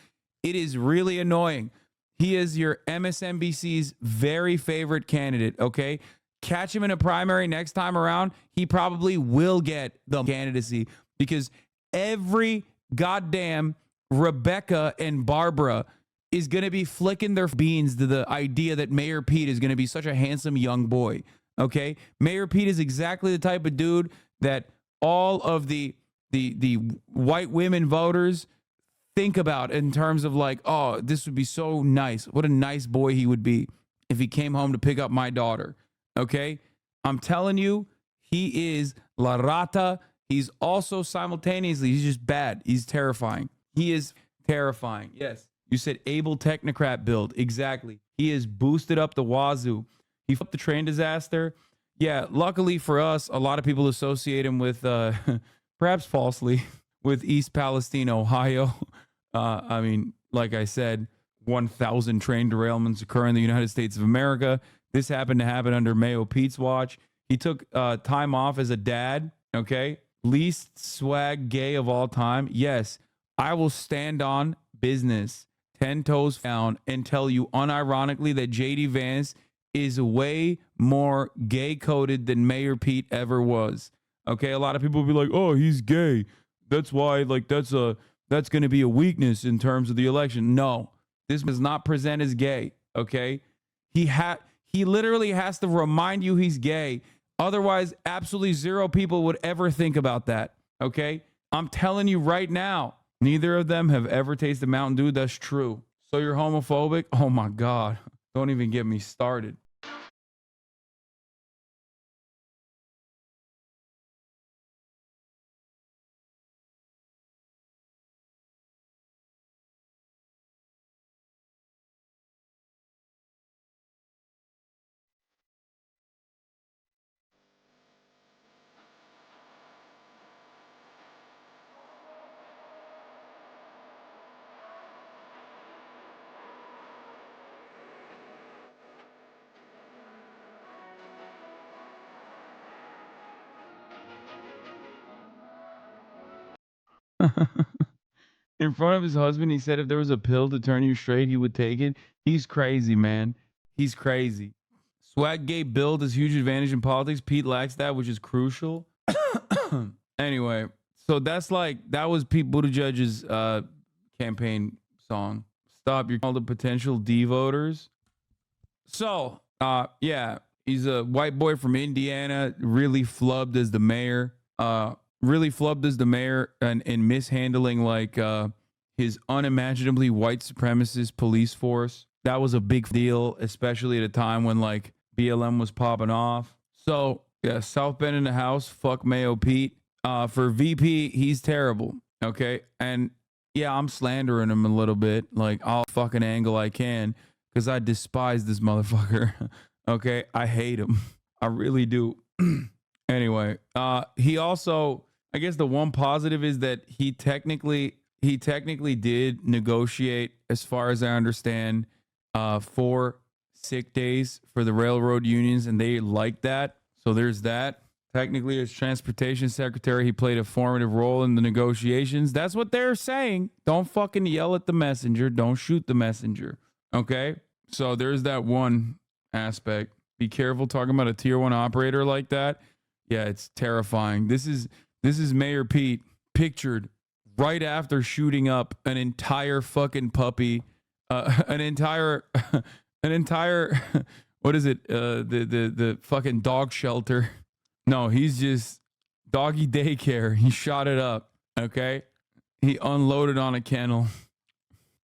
It is really annoying. He is your MSNBC's very favorite candidate. Okay. Catch him in a primary next time around. He probably will get the candidacy because every goddamn Rebecca and Barbara is going to be flicking their beans to the idea that Mayor Pete is going to be such a handsome young boy. Okay. Mayor Pete is exactly the type of dude that all of the white women voters think about in terms of like, oh, this would be so nice. What a nice boy he would be if he came home to pick up my daughter. Okay. I'm telling you, he is La Rata. He's also simultaneously, he's just bad. He's terrifying. He is terrifying. Yes. You said able technocrat build. Exactly. He is boosted up the wazoo. He flipped the train disaster. Yeah. Luckily for us, a lot of people associate him with, perhaps falsely, with East Palestine, Ohio. I mean, like I said, 1,000 train derailments occur in the United States of America. This happened to happen under Mayo Pete's watch. He took time off as a dad. Okay. Least swag gay of all time. Yes. I will stand on business 10 toes down and tell you unironically that JD Vance is way more gay coded than Mayor Pete ever was. Okay. A lot of people will be like, oh, he's gay. That's why, like, that's going to be a weakness in terms of the election. No, this does not present as gay. Okay. He literally has to remind you he's gay. Otherwise, absolutely zero people would ever think about that. Okay. I'm telling you right now, neither of them have ever tasted Mountain Dew. That's true. So you're homophobic? Oh my God. Don't even get me started. In front of his husband, he said if there was a pill to turn you straight, he would take it. He's crazy, man. He's crazy. Swaggate build is huge advantage in politics. Pete lacks that, which is crucial. Anyway, so that was Pete Buttigieg's campaign song. Stop your all the potential D voters. So, yeah, he's a white boy from Indiana, really flubbed as the mayor. And mishandling like his unimaginably white supremacist police force. That was a big deal, especially at a time when like BLM was popping off. So yeah, South Bend in the house. Fuck Mayo Pete. For VP, he's terrible. Okay, and yeah, I'm slandering him a little bit. Like I'll fucking angle I can because I despise this motherfucker. Okay, I hate him. I really do. Anyway, he also, I guess the one positive is that he technically did negotiate, as far as I understand, 4 sick days for the railroad unions, and they liked that. So there's that. Technically, as transportation secretary, he played a formative role in the negotiations. That's what they're saying. Don't fucking yell at the messenger. Don't shoot the messenger. Okay? So there's that one aspect. Be careful talking about a tier 1 operator like that. Yeah, it's terrifying. This is Mayor Pete pictured right after shooting up an entire fucking puppy, an entire what is it? The fucking dog shelter. No, he's just doggy daycare. He shot it up. Okay, he unloaded on a kennel.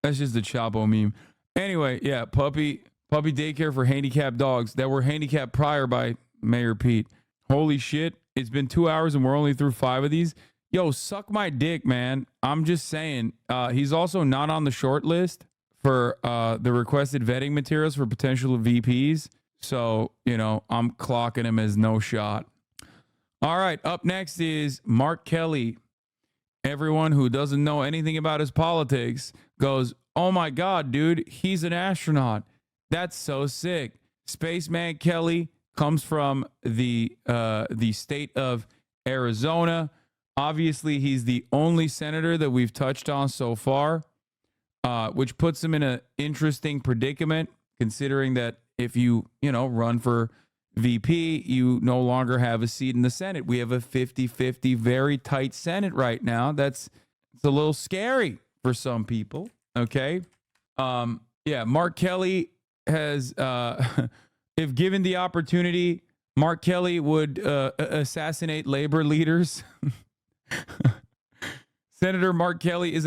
That's just a Chapo meme. Anyway, yeah, puppy daycare for handicapped dogs that were handicapped prior by Mayor Pete. Holy shit. It's been 2 hours and we're only through 5 of these. Yo, suck my dick, man. I'm just saying. He's also not on the short list for the requested vetting materials for potential VPs. So, you know, I'm clocking him as no shot. All right. Up next is Mark Kelly. Everyone who doesn't know anything about his politics goes, oh my God, dude, he's an astronaut. That's so sick. Spaceman Kelly comes from the state of Arizona. Obviously, he's the only senator that we've touched on so far, which puts him in an interesting predicament, considering that if you run for VP, you no longer have a seat in the Senate. We have a 50-50, very tight Senate right now. It's a little scary for some people. Okay. Yeah, Mark Kelly has if given the opportunity, Mark Kelly would assassinate labor leaders. Senator Mark Kelly is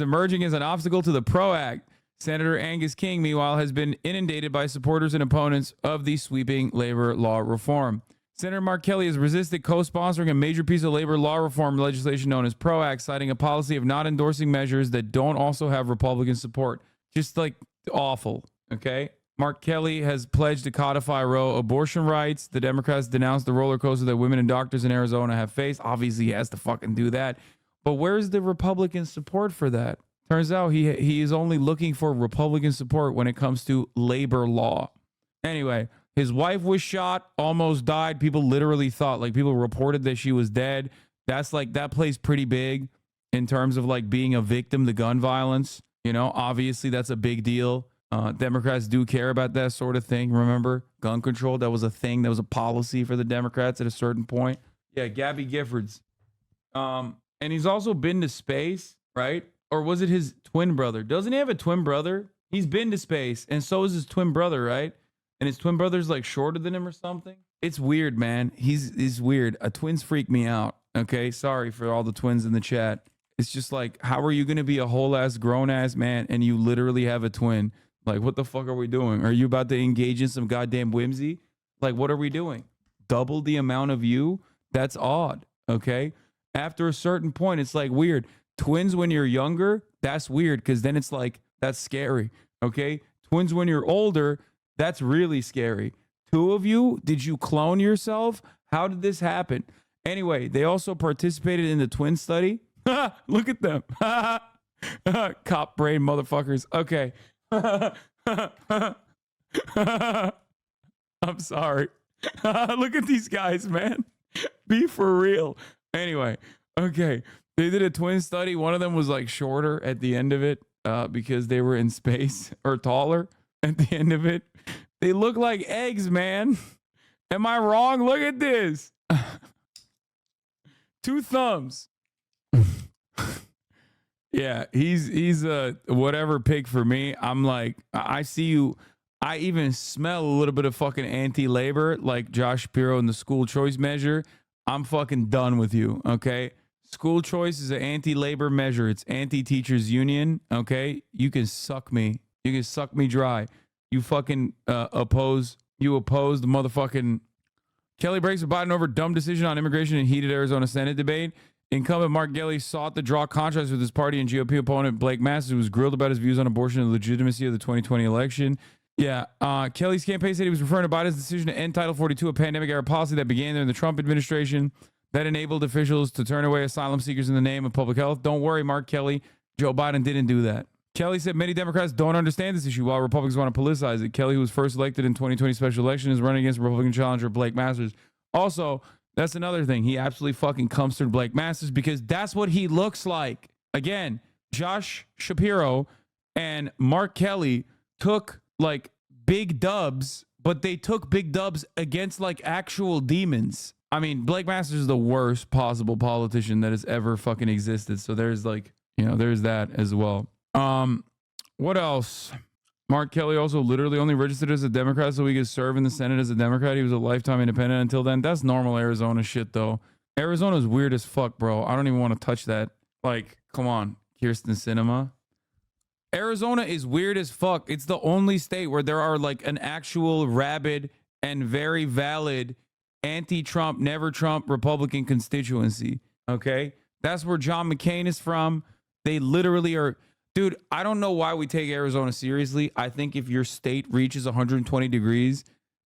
emerging as an obstacle to the PRO Act. Senator Angus King, meanwhile, has been inundated by supporters and opponents of the sweeping labor law reform. Senator Mark Kelly has resisted co-sponsoring a major piece of labor law reform legislation known as PRO Act, citing a policy of not endorsing measures that don't also have Republican support. Just like awful, okay? Mark Kelly has pledged to codify Roe abortion rights. The Democrats denounced the roller coaster that women and doctors in Arizona have faced. Obviously, he has to fucking do that. But where's the Republican support for that? Turns out he is only looking for Republican support when it comes to labor law. Anyway, his wife was shot, almost died. People literally thought, like, people reported that she was dead. That's like, that plays pretty big in terms of like being a victim to gun violence. You know, obviously that's a big deal. Democrats do care about that sort of thing. Remember, gun control, that was a thing. That was a policy for the Democrats at a certain point. Yeah, Gabby Giffords. And he's also been to space, right? Or was it his twin brother? Doesn't he have a twin brother? He's been to space, and so is his twin brother, right? And his twin brother's like shorter than him or something. It's weird, man. He's weird. Twins freak me out. Okay, sorry for all the twins in the chat. It's just like, how are you going to be a whole ass grown ass man and you literally have a twin? Like, what the fuck are we doing? Are you about to engage in some goddamn whimsy? Like, what are we doing? Double the amount of you? That's odd. Okay. After a certain point, it's like weird. Twins when you're younger, that's weird because then it's like, that's scary. Okay. Twins when you're older, that's really scary. 2 of you? Did you clone yourself? How did this happen? Anyway, they also participated in the twin study. Look at them. Cop brain motherfuckers. Okay. I'm sorry. Look at these guys, man. Be for real. Anyway, okay. They did a twin study. One of them was like shorter at the end of it because they were in space, or taller at the end of it. They look like eggs, man. Am I wrong? Look at this. 2 thumbs. Yeah, he's a whatever pick for me. I'm like, I see you. I even smell a little bit of fucking anti-labor, like Josh Shapiro in the school choice measure. I'm fucking done with you, okay? School choice is an anti-labor measure. It's anti-teachers union, okay? You can suck me. You can suck me dry. You fucking oppose the motherfucking... Kelly breaks with Biden over dumb decision on immigration in heated Arizona Senate debate. Incumbent Mark Gelly sought to draw contrast with his party and GOP opponent Blake Masters, who was grilled about his views on abortion and the legitimacy of the 2020 election. Yeah, Kelly's campaign said he was referring to Biden's decision to end Title 42, a pandemic-era policy that began during the Trump administration that enabled officials to turn away asylum seekers in the name of public health. Don't worry, Mark Kelly. Joe Biden didn't do that. Kelly said many Democrats don't understand this issue while Republicans want to politicize it. Kelly, who was first elected in 2020 special election, is running against Republican challenger Blake Masters. Also, that's another thing. He absolutely fucking comes through Blake Masters because that's what he looks like. Again, Josh Shapiro and Mark Kelly took like big dubs, but they took big dubs against like actual demons. I mean, Blake Masters is the worst possible politician that has ever fucking existed. So there's like, there's that as well. What else? Mark Kelly also literally only registered as a Democrat so he could serve in the Senate as a Democrat. He was a lifetime independent until then. That's normal Arizona shit, though. Arizona's weird as fuck, bro. I don't even want to touch that. Like, come on, Kirsten Sinema. Arizona is weird as fuck. It's the only state where there are like an actual rabid and very valid anti-Trump, never Trump Republican constituency. Okay? That's where John McCain is from. They literally are... Dude, I don't know why we take Arizona seriously. I think if your state reaches 120 degrees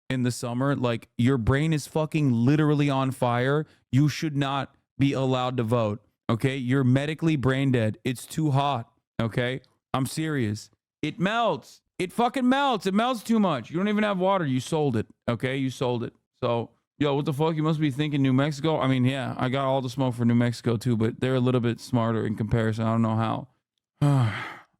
in the summer, like your brain is fucking literally on fire. You should not be allowed to vote. Okay? You're medically brain dead. It's too hot. Okay? I'm serious. It melts. It fucking melts. It melts too much. You don't even have water. You sold it. Okay? You sold it. So, yo, what the fuck? You must be thinking New Mexico. I mean, yeah, I got all the smoke for New Mexico too, but they're a little bit smarter in comparison. I don't know how.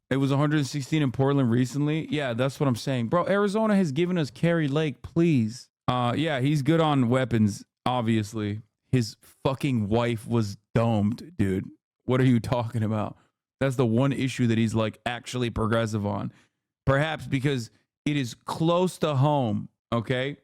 It was 116 in Portland recently. Yeah, that's what I'm saying. Bro, Arizona has given us Kerry Lake, please. Yeah, he's good on weapons, obviously. His fucking wife was domed, dude. What are you talking about? That's the one issue that he's like actually progressive on. Perhaps because it is close to home, okay?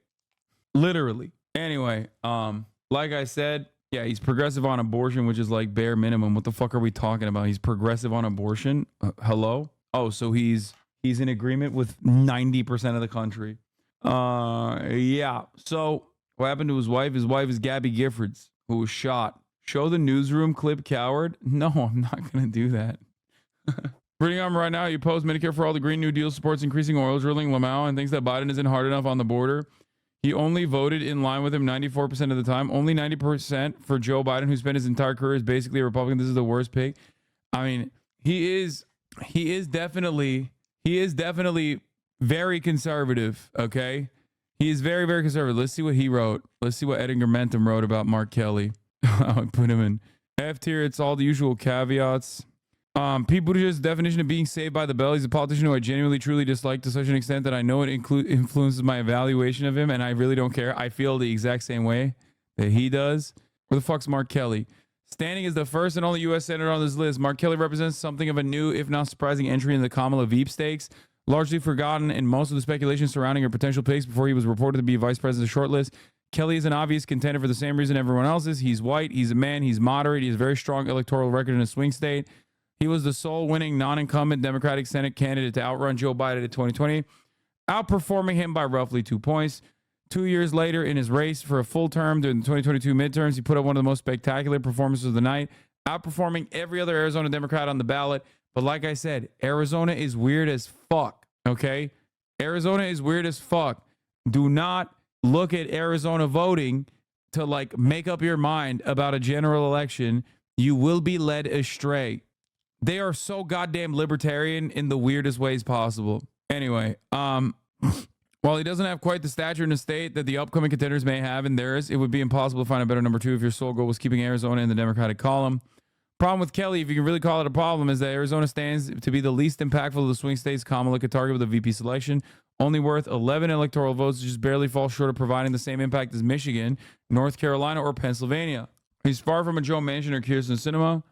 Literally. Anyway, like I said, yeah, he's progressive on abortion, which is like bare minimum. What the fuck are we talking about? He's progressive on abortion? Hello? Oh, so he's in agreement with 90% of the country. Yeah. So what happened to his wife? His wife is Gabby Giffords, who was shot. Show the newsroom clip, coward. No, I'm not going to do that. Reading on right now, you post Medicare for all, the Green New Deal supports increasing oil drilling, Lamau, and thinks that Biden isn't hard enough on the border. He only voted in line with him 94% of the time. Only 90% for Joe Biden, who spent his entire career as basically a Republican. This is the worst pick. I mean, he is definitely very conservative, okay? He is very, very conservative. Let's see what he wrote. Let's see what Edgar Mentum wrote about Mark Kelly. I put him in F tier. It's all the usual caveats. Pete Buttigieg's definition of being saved by the bell. He's a politician who I genuinely, truly dislike to such an extent that I know it influences my evaluation of him, and I really don't care. I feel the exact same way that he does. Where the fuck's Mark Kelly? Standing as the first and only U.S. Senator on this list, Mark Kelly represents something of a new, if not surprising, entry in the Kamala Veep stakes, largely forgotten in most of the speculation surrounding her potential picks before he was reported to be vice president's shortlist. Kelly is an obvious contender for the same reason everyone else is. He's white, he's a man, he's moderate, he has a very strong electoral record in a swing state. He was the sole winning non-incumbent Democratic Senate candidate to outrun Joe Biden in 2020, outperforming him by roughly 2 points. 2 years later, in his race for a full term during the 2022 midterms, he put up one of the most spectacular performances of the night, outperforming every other Arizona Democrat on the ballot. But like I said, Arizona is weird as fuck, okay? Arizona is weird as fuck. Do not look at Arizona voting to like make up your mind about a general election. You will be led astray. They are so goddamn libertarian in the weirdest ways possible. Anyway, while he doesn't have quite the stature in the state that the upcoming contenders may have in theirs, it would be impossible to find a better number two if your sole goal was keeping Arizona in the Democratic column. Problem with Kelly, if you can really call it a problem, is that Arizona stands to be the least impactful of the swing states Kamala could target with a VP selection. Only worth 11 electoral votes, just barely falls short of providing the same impact as Michigan, North Carolina, or Pennsylvania. He's far from a Joe Manchin or Kirsten Sinema.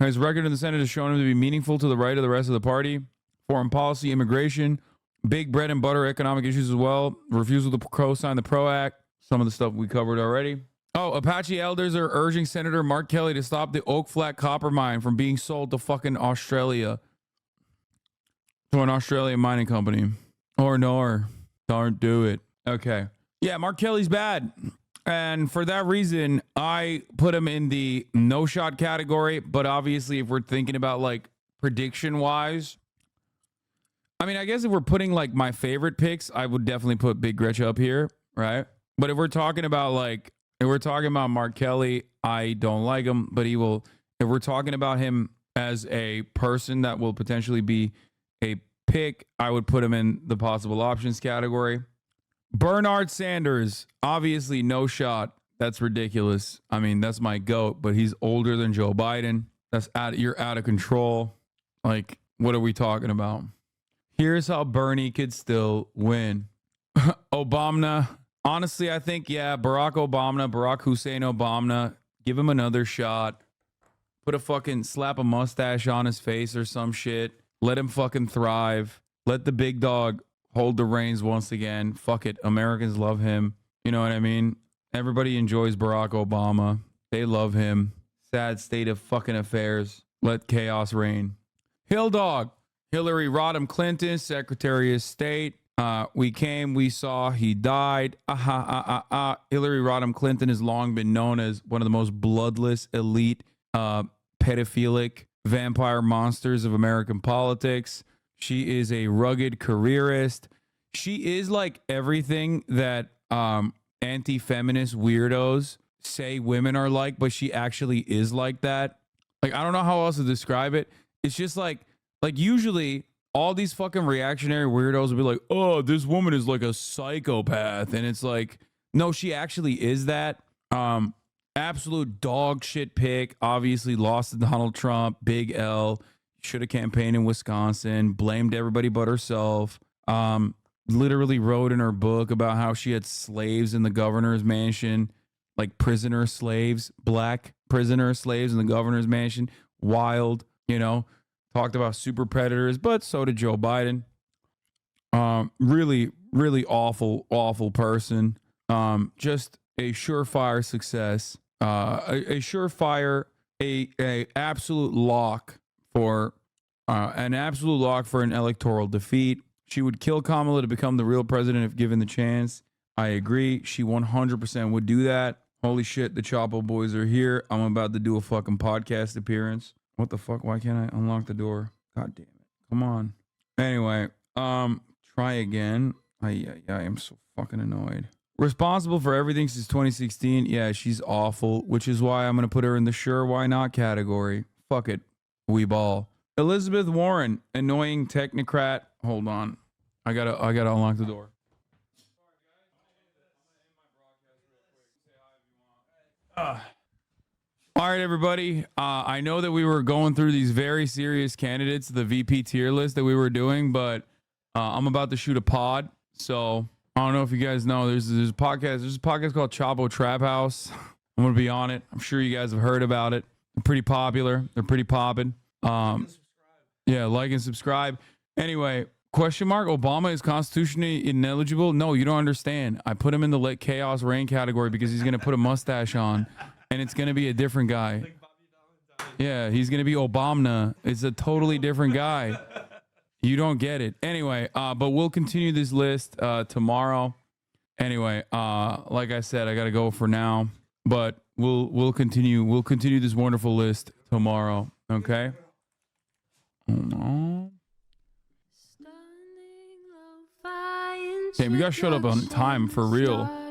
His record in the Senate has shown him to be meaningful to the right of the rest of the party. Foreign policy, immigration, big bread and butter economic issues as well. Refusal to co-sign the PRO Act. Some of the stuff we covered already. Oh, Apache elders are urging Senator Mark Kelly to stop the Oak Flat copper mine from being sold to fucking Australia. To an Australian mining company. Or don't do it. Okay. Yeah, Mark Kelly's bad. And for that reason, I put him in the no shot category. But obviously, if we're thinking about like prediction wise, I mean, I guess if we're putting like my favorite picks, I would definitely put Big Gretch up here, right? But if we're talking about Mark Kelly, I don't like him, but he will. If we're talking about him as a person that will potentially be a pick, I would put him in the possible options category. Bernard Sanders, obviously no shot. That's ridiculous. I mean, that's my GOAT, but he's older than Joe Biden. You're out of control. Like, what are we talking about? Here's how Bernie could still win. Obama. Honestly, I think, yeah, Barack Hussein Obama, give him another shot. Slap a mustache on his face or some shit. Let him fucking thrive. Let the big dog hold the reins once again. Fuck it. Americans love him. You know what I mean? Everybody enjoys Barack Obama. They love him. Sad state of fucking affairs. Let chaos reign. Hill Dog. Hillary Rodham Clinton, Secretary of State. We came, we saw, he died. Hillary Rodham Clinton has long been known as one of the most bloodless, elite, pedophilic vampire monsters of American politics. She is a rugged careerist. She is like everything that anti-feminist weirdos say women are like, but she actually is like that. Like, I don't know how else to describe it. It's just like usually all these fucking reactionary weirdos will be like, oh, this woman is like a psychopath. And it's like, no, she actually is that. Absolute dog shit pick. Obviously lost to Donald Trump. Big L. Should have campaigned in Wisconsin. Blamed everybody but herself. Literally wrote in her book about how she had slaves in the governor's mansion. Like prisoner slaves. Black prisoner slaves in the governor's mansion. Wild, you know. Talked about super predators, but so did Joe Biden. Really, really awful person. Just a surefire success. A surefire, a absolute lock for an electoral defeat. She would kill Kamala to become the real president if given the chance. I agree. She 100% would do that. Holy shit, the Chapo boys are here. I'm about to do a fucking podcast appearance. What the fuck? Why can't I unlock the door? God damn it. Come on. Anyway, try again. I am so fucking annoyed. Responsible for everything since 2016. Yeah, she's awful, which is why I'm going to put her in the sure why not category. Fuck it. We ball. Elizabeth Warren, annoying technocrat. Hold on. I gotta unlock the door. All right, everybody. I know that we were going through these very serious candidates, the VP tier list that we were doing, but I'm about to shoot a pod. So I don't know if you guys know, there's a podcast. There's a podcast called Chapo Trap House. I'm going to be on it. I'm sure you guys have heard about it. They're pretty popular. They're pretty popping. Yeah, like and subscribe. Anyway, question mark, Obama is constitutionally ineligible? No, you don't understand. I put him in the let chaos reign category because he's going to put a mustache on. And it's going to be a different guy. Yeah, he's going to be Obama. It's a totally different guy. You don't get it. Anyway, but we'll continue this list tomorrow. Anyway, like I said, I got to go for now. But we'll continue this wonderful list tomorrow. Okay? Damn, we got to shut up on time for real.